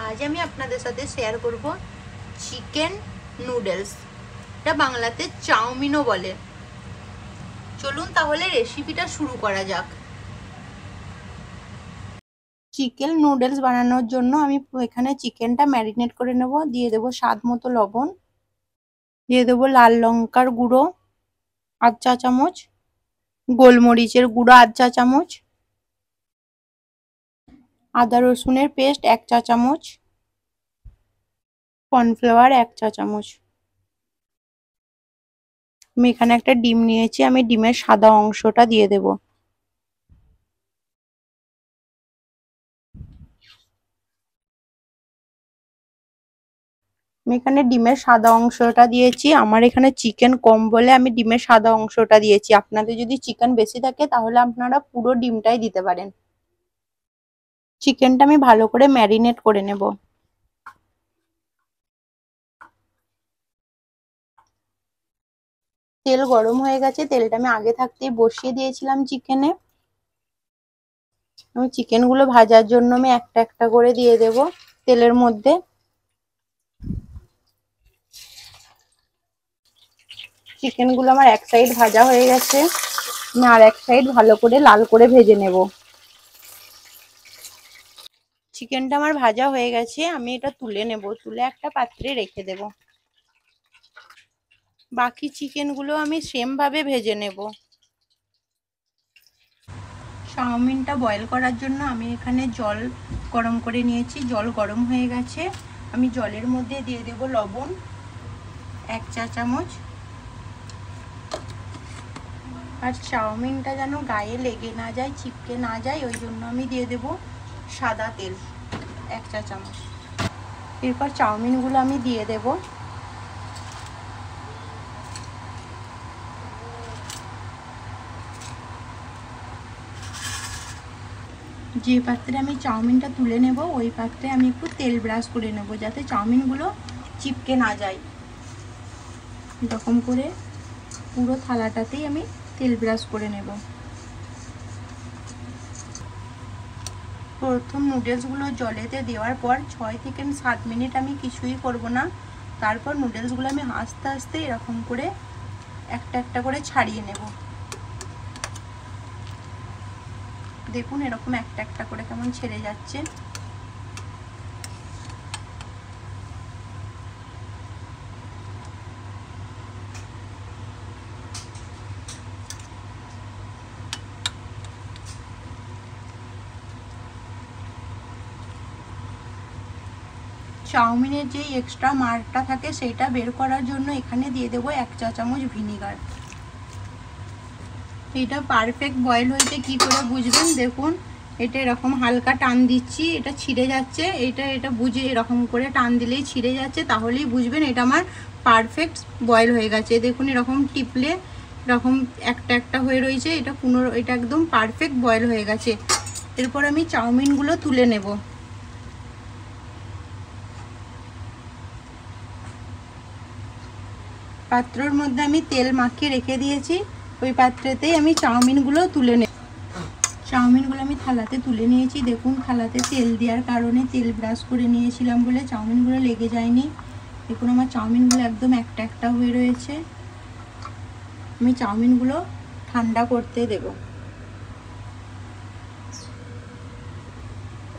আজ আমি আপনাদের সাথে শেয়ার করব চিকেন নুডলস। এটা বাংলাতে চাউমিনও বলে। চলুন তাহলে রেসিপিটা শুরু করা যাক। চিকেন নুডলস বানানোর জন্য আমি এখানে চিকেনটা ম্যারিনেট করে নেব। দিয়ে দেবো স্বাদ মতো লবণ, দিয়ে দেবো লাল লঙ্কার গুঁড়ো আধ চা চামচ, গোলমরিচের গুঁড়ো আধ চা চামচ, আদা রসুনের পেস্ট 1 চা চামচ, কর্নফ্লাওয়ার 1 চা চামচ। আমি এখানে একটা ডিম নিয়েছি, আমি ডিমের সাদা অংশটা দিয়ে দেব। আমি এখানে ডিমের সাদা অংশটা দিয়েছি। আমার এখানে চিকেন কম বলে আমি ডিমের সাদা অংশটা দিয়েছি। আপনাদের যদি চিকেন বেশি থাকে তাহলে আপনারা পুরো ডিমটাই দিতে পারেন। চিকেনটা আমি ভালো করে ম্যারিনেট করে নেব। তেল গরম হয়ে গেছে, তেলটা আমি আগে থাকতেই বসিয়ে দিয়েছিলাম চিকেনে। আমি চিকেনগুলো ভাজার জন্য আমি একটা একটা করে দিয়ে দেব তেলের মধ্যে। চিকেনগুলো আমার এক সাইড ভাজা হয়ে গেছে, আমি আর এক সাইড ভালো করে লাল করে ভেজে নেব। চিকেনটা আমার ভাজা হয়ে গেছে, আমি এটা তুলে নেব, তুলে একটা পাত্রে রেখে দেব। বাকি চিকেনগুলো আমি সেম ভাবে ভেজে নেব। চাউমিনটা বয়েল করার জন্য আমি এখানে জল গরম করে নিয়েছি। জল গরম হয়ে গেছে, আমি জলের মধ্যে দিয়ে দেব লবণ 1 চা চামচ। আর চাউমিনটা যেন গায়ে লেগে না যায়, চিপকে না যায়, ওই জন্য আমি দিয়ে দেব সাদা তেল 1 চা চামচ। এরপর চাউমিনগুলো আমি দিয়ে দেব। যে পাত্রে আমি চাউমিনটা তুলে নেব ওই পাত্রে আমি একটু তেল ব্রাশ করে নেব, যাতে চাউমিনগুলো চিপকে না যায়। এরকম করে পুরো থালাটাতেই আমি তেল ব্রাশ করে নেব। প্রথম নুডলসগুলো জলেতে দেওয়ার পর 6 থেকে 7 মিনিট আমি কিছুই করব না। তারপর নুডলসগুলো আমি আস্তে আস্তে এরকম করে একটা একটা করে ছাড়িয়ে নেব। দেখুন এরকম একটা একটা করে কেমন ছেড়ে যাচ্ছে। চাউমিনের যে এক্সট্রা মারটা থাকে সেটা বের করার জন্য এখানে দিয়ে দেবো 1 চা চামচ ভিনিগার। এটা পারফেক্ট বয়েল হয়েছে কি করে বুঝবেন, দেখুন এটা এরকম হালকা টান দিচ্ছি, এটা ছিঁড়ে যাচ্ছে। এটা বুঝে এরকম করে টান দিলেই ছিঁড়ে যাচ্ছে, তাহলেই বুঝবেন এটা আমার পারফেক্ট বয়েল হয়ে গেছে। দেখুন এরকম টিপলে এরকম একটা একটা হয়ে রয়েছে, এটা একদম পারফেক্ট বয়েল হয়ে গেছে। এরপর আমি চাউমিনগুলো তুলে নেব। পাত্রের মধ্যে আমি তেল মাখিয়ে রেখে দিয়েছি, ওই পাত্রেতেই আমি চাউমিনগুলো তুলে নেব। চাউমিনগুলো আমি থালাতে তুলে নিয়েছি। দেখুন থালাতে তেল দেওয়ার কারণে, তেল ব্রাশ করে নিয়েছিলাম বলে চাউমিনগুলো লেগে যায়নি। দেখুন আমার চাউমিনগুলো একদম একটা একটা হয়ে রয়েছে। আমি চাউমিনগুলো ঠান্ডা করতে দেব।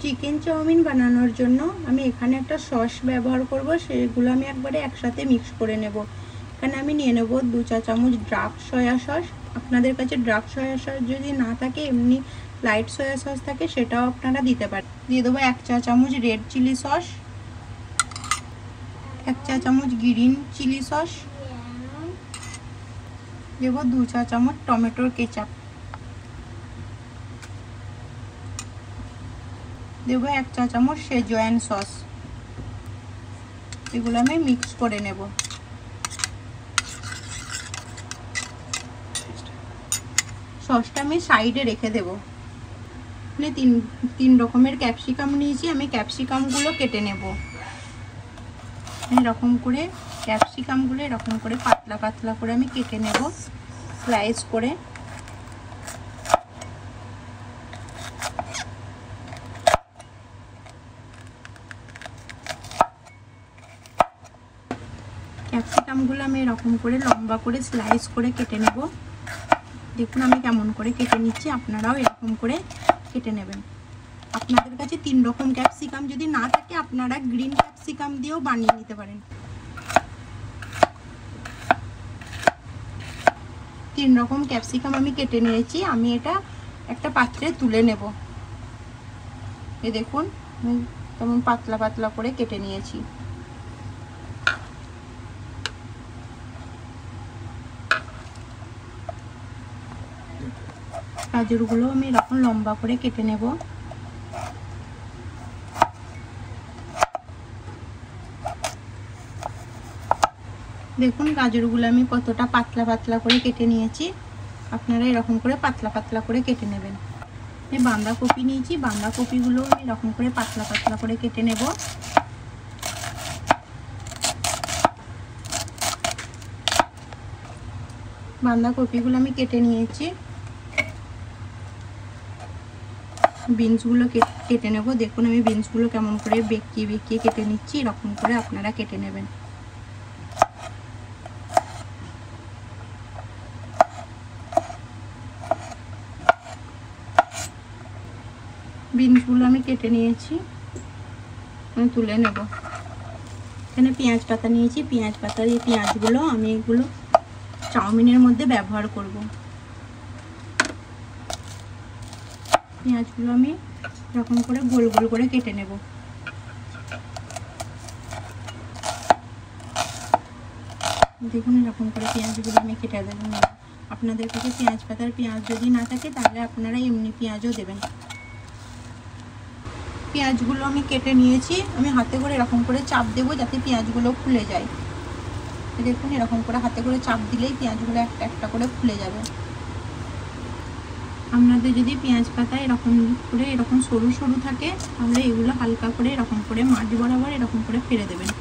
চিকেন চাউমিন বানানোর জন্য আমি এখানে একটা সস ব্যবহার করব, সেগুলো আমি একবারে একসাথে মিক্স করে নেব। এখানে আমি নিয়ে নেব 2 চা চামচ ডার্ক সয়া সস। আপনাদের কাছে ডার্ক সয়া সস যদি না থাকে, এমনি লাইট সয়া সস থাকে, সেটাও আপনারা দিতে পারেন। দিয়ে দেবো 1 চা চামচ রেড চিলি সস, 1 চা চামচ গ্রিন চিলি সস, দেবো 2 চা চামচ টমেটোর কেচাপ, দেবো 1 চা চামচ শেজওয়ান সস। এগুলো আমি মিক্স করে নেব। সসটা আমি সাইডে রেখে দেব। মানে তিন রকমের ক্যাপসিকাম নিয়েছি, আমি ক্যাপসিকামগুলো কেটে নেব। এরকম করে ক্যাপসিকামগুলো এরকম করে পাতলা পাতলা করে আমি কেটে নেব, স্লাইস করে। ক্যাপসিকামগুলো আমি এরকম করে লম্বা করে স্লাইস করে কেটে নেব। দেখুন আমি কেমন করে কেটে নিচ্ছি, আপনারাও এরকম করে কেটে নেবেন। আপনাদের কাছে 3 রকম ক্যাপসিকাম যদি না থাকে আপনারা গ্রিন ক্যাপসিকাম দিয়েও বানিয়ে নিতে পারেন। 3 রকম ক্যাপসিকাম আমি কেটে নিয়েছি। আমি এটা একটা পাত্রে তুলে নেব। এই দেখুন আমি কেমন পাতলা পাতলা করে কেটে নিয়েছি। গাজরগুলো আমি এরকম লম্বা করে কেটে নেব। দেখুন গাজরগুলো আমি কতটা পাতলা পাতলা করে কেটে নিয়েছি, আপনারা এরকম করে পাতলা পাতলা করে কেটে নেবেন। আমি বাঁধাকপি নিয়েছি, বাঁধাকপিগুলো আমি এরকম করে পাতলা পাতলা করে কেটে নেব। বাঁধাকপিগুলো আমি কেটে নিয়েছি। বিনসগুলো কেটে নেব। দেখুন আমি বিনসগুলো কেমন করে বেঁকিয়ে বেঁকিয়ে কেটে নিচ্ছি, এরকম করে আপনারা কেটে নেবেন। বিনসগুলো আমি কেটে নিয়েছি, আমি তুলে নেব। এখানে পেঁয়াজ পাতা নিয়েছি, পেঁয়াজ পাতার এই পেঁয়াজগুলো আমি এগুলো চাউমিনের মধ্যে ব্যবহার করব। পেঁয়াজগুলো আমি এরকম করে গোল গোল করে কেটে নেব। দেখুন এরকম করে পেঁয়াজগুলো আমি কেটে দেবেন। আপনাদের কাছে পেঁয়াজ পাতার পেঁয়াজ যদি না থাকে তাহলে আপনারা এমনি পেঁয়াজও দেবেন। পেঁয়াজগুলো আমি কেটে নিয়েছি, আমি হাতে করে এরকম করে চাপ দেবো যাতে পেঁয়াজগুলো ফুলে যায়। দেখুন এরকম করে হাতে করে চাপ দিলেই পেঁয়াজগুলো একটা একটা করে ফুলে যাবে। আপনাদের যদি পেঁয়াজ পাতা এরকম করে এরকম সরু সরু থাকে তাহলে এগুলো হালকা করে এরকম করে মাঝ বরাবর এরকম করে ফেলে দেবেন।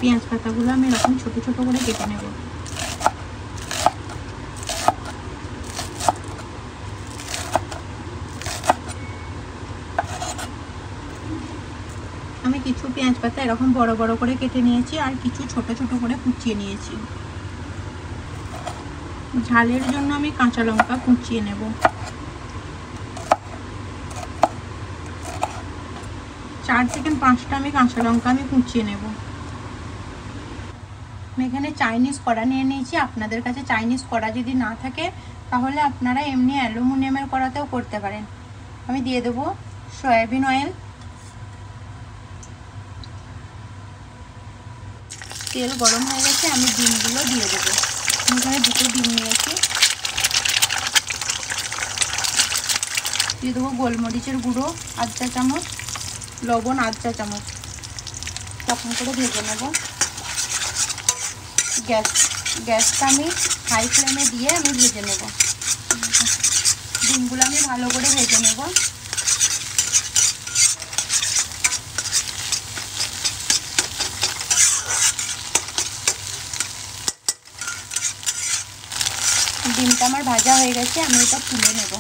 পেঁয়াজ পাতাগুলো আমি এরকম ছোট ছোট করে কেটে নেব। আমি কিছু পেঁয়াজ পাতা এরকম বড় বড় করে কেটে নিয়েছি আর কিছু ছোট ছোট করে কুচিয়ে নিয়েছি। ঝালের জন্য আমি কাঁচা লঙ্কা কুচিয়ে নেব। 4 থেকে 5টা আমি কাঁচা লঙ্কা আমি কুচিয়ে নেব। আমি এখানে চাইনিজ কড়া নিয়ে নিয়েছি। আপনাদের কাছে চাইনিজ কড়া যদি না থাকে তাহলে আপনারা এমনি অ্যালুমিনিয়ামের কড়াতেও করতে পারেন। আমি দিয়ে দেব সয়াবিন অয়েল। তেল গরম হয়ে গেছে, আমি ডিমগুলো দিয়ে দেবো। আমি এখানে 2টো ডিম নিয়েছি। দিয়ে দেবো গোলমরিচের গুঁড়ো 1/2 চা চামচ, লবণ 1/2 চা চামচ। তখন করে ভেজে নেব। গ্যাসটা আমি হাই ফ্লেমে দিয়ে আমি ভেজে নেব। ডিমগুলো আমি ভালো করে ভেজে নেব। ডিমটা আমার ভাজা হয়ে গেছে, আমি এটা তুলে নেব।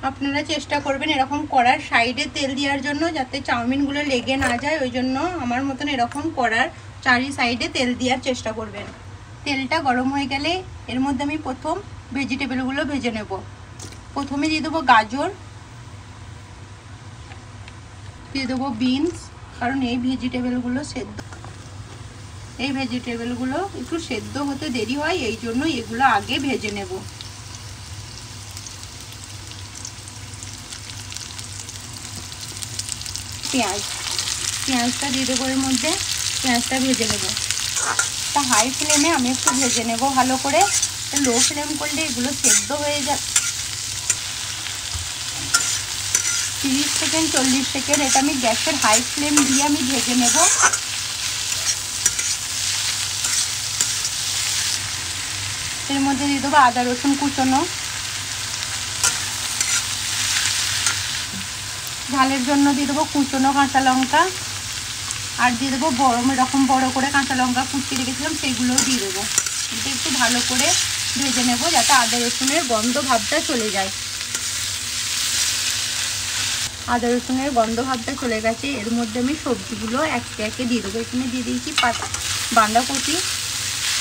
আপনারা চেষ্টা করবেন এরকম কড়ার সাইডে তেল দেওয়ার জন্য যাতে চাউমিনগুলো লেগে না যায়, ওই জন্য আমার মতন এরকম কড়ার চারি সাইডে তেল দেওয়ার চেষ্টা করবেন। তেলটা গরম হয়ে গেলে এর মধ্যে আমি প্রথম ভেজিটেবলগুলো ভেজে নেব। প্রথমে দিয়ে দেবো গাজর, দিয়ে দেবো বিনস, কারণ এই ভেজিটেবলগুলো একটু সেদ্ধ হতে দেরি হয়, এই জন্য এগুলো আগে ভেজে নেব। পেঁয়াজটা দিয়ে দেবো এর মধ্যে, পেঁয়াজটা ভেজে নেব। তা হাই ফ্লেমে আমি একটু ভেজে নেব ভালো করে। লো ফ্লেম করলে এগুলো সেদ্ধ হয়ে যায়। 30 সেকেন্ড 40 সেকেন্ড এটা আমি গ্যাসের হাই ফ্লেম দিয়ে আমি ভেজে নেব। এর মধ্যে দিয়ে দেবো আদা রসুন কুচনো, ঝালের জন্য দিয়ে দেবো কুচনো কাঁচা লঙ্কা, আর দিয়ে দেবো এরকম বড় করে কাঁচা লঙ্কা কুচিয়ে রেখেছিলাম সেইগুলোও দিয়ে দেবো। এটা একটু ভালো করে ভেজে নেব যাতে আদা রসুনের গন্ধ ভাবটা চলে যায়। আদা রসুনের গন্ধ ভাবটা চলে গেছে। এর মধ্যে আমি সবজিগুলো একে একে দিয়ে দেবো। এখানে দিয়ে দিয়েছি বাঁধাকপি।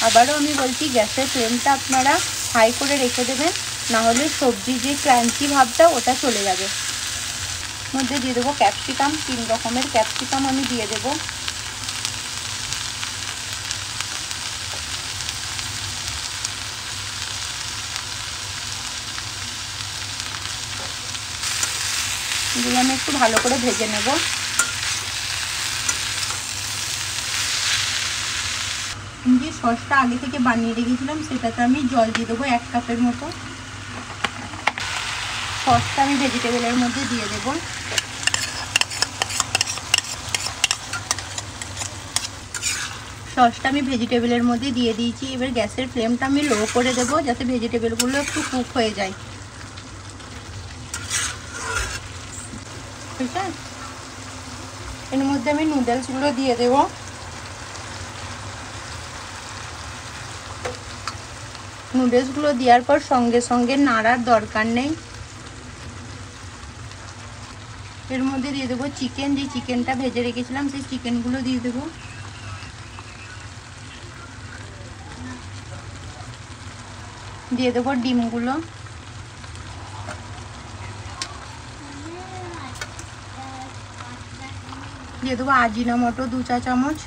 আবারও আমি বলছি গ্যাসের ফ্লেমটা আপনারা হাই করে রেখে দেবেন, নাহলে সবজির যে ক্রাঞ্চি ভাবটা ওটা চলে যাবে। মধ্যে দিয়ে দেবো ক্যাপসিকাম, 3 রকমের ক্যাপসিকাম আমি দিয়ে দেবো। এগুলো আমি একটু ভালো করে ভেজে নেব। যে সসটা আগে থেকে বানিয়ে রেখেছিলাম সেটাতে আমি জল দিয়ে দেবো 1 কাপের মতো। সসটা আমি ভেজিটেবলের মধ্যে দিয়ে দেবো। সসটা আমি ভেজিটেবলের মধ্যে দিয়ে দিয়েছি। এবার গ্যাসের ফ্লেমটা আমি লো করে দেবো যাতে ভেজিটেবলগুলো একটু কুক হয়ে যায়। ঠিক আছে, এর মধ্যে আমি নুডলসগুলো দিয়ে দেবো। নুডলসগুলো দেওয়ার পর সঙ্গে সঙ্গে নাড়ার দরকার নেই। এর মধ্যে দিয়ে দেবো চিকেন, যে চিকেনটা ভেজে রেখেছিলাম সেই চিকেনগুলো দিয়ে দেবো। দিয়ে দেবো ডিমগুলো। দিয়ে দেবো আজিনামোটো 2 চা চামচ।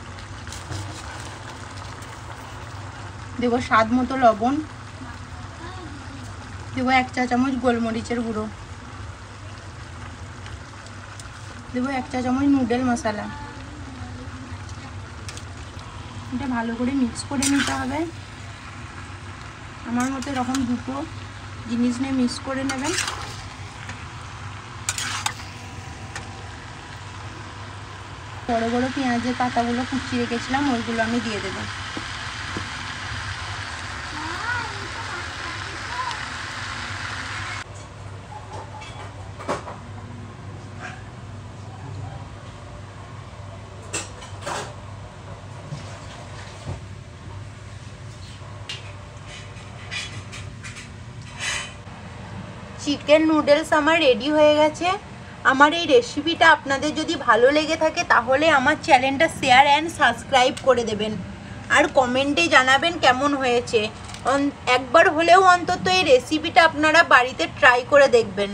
দেবো স্বাদ মতো লবণ। দেবো 1 চা চামচ গোলমরিচের গুঁড়ো। দেবো 1 চা চামচ নুডল মশলা। এটা ভালো করে মিক্স করে নিতে হবে। আমার মতো এরকম দুটো জিনিস নিয়ে মিক্স করে নেবেন। বড় বড় পেঁয়াজের পাতাগুলো কুচিয়ে রেখেছিলাম ওইগুলো আমি দিয়ে দেবো। চিকেন নুডলস আমার রেডি হয়ে গেছে। আমার এই রেসিপিটা আপনাদের যদি ভালো লেগে থাকে তাহলে আমার চ্যানেলটা শেয়ার অ্যান্ড সাবস্ক্রাইব করে দেবেন, আর কমেন্টে জানাবেন কেমন হয়েছে। একবার হলেও অন্তত এই রেসিপিটা আপনারা বাড়িতে ট্রাই করে দেখবেন।